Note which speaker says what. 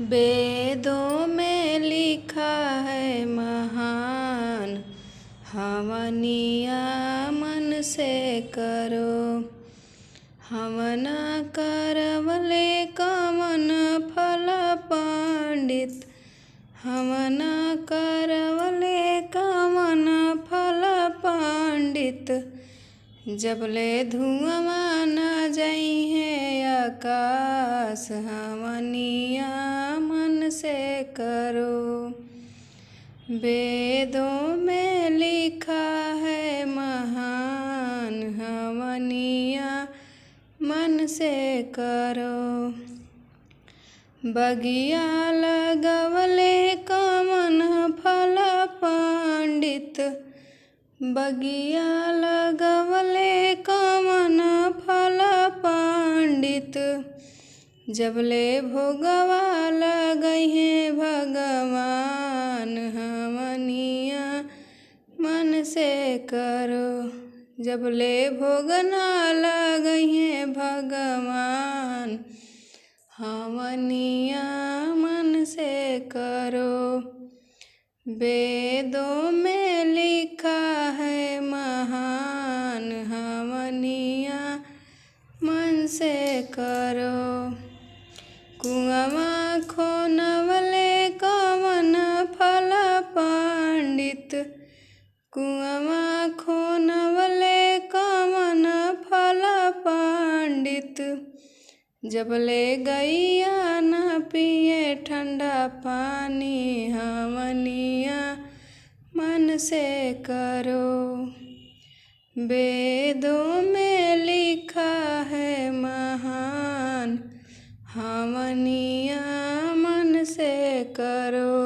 Speaker 1: वेदों में लिखा है महान, हवनिया मन से करो। हवना करवले कवन फल पंडित, हवना करवले कवन फल पंडित। जबले धुआं न जइहे आकाश, हवनिया मन से करो। वेदों में लिखा है महान, हवनिया मन से करो। बगिया लगवले कवन फल पंडित, बगिया लगवले कवन फल पंडित। जबले भोगवा लगइहे भगवान, हवनिया मन से करो। जबले भोग ना लगइहे भगवान, हवनिया मन से करो। वेदों में लिखा है महान, हवनिया मन से करो। कुआँ खोनवले कवन फल पंडित, कुआँ खोनवले कवन फल पंडित। जबले गैया न पिए ठंडा पानी, हवनिया मन से करो। वेदों में लिखा है महान, हवनिया मन से करो।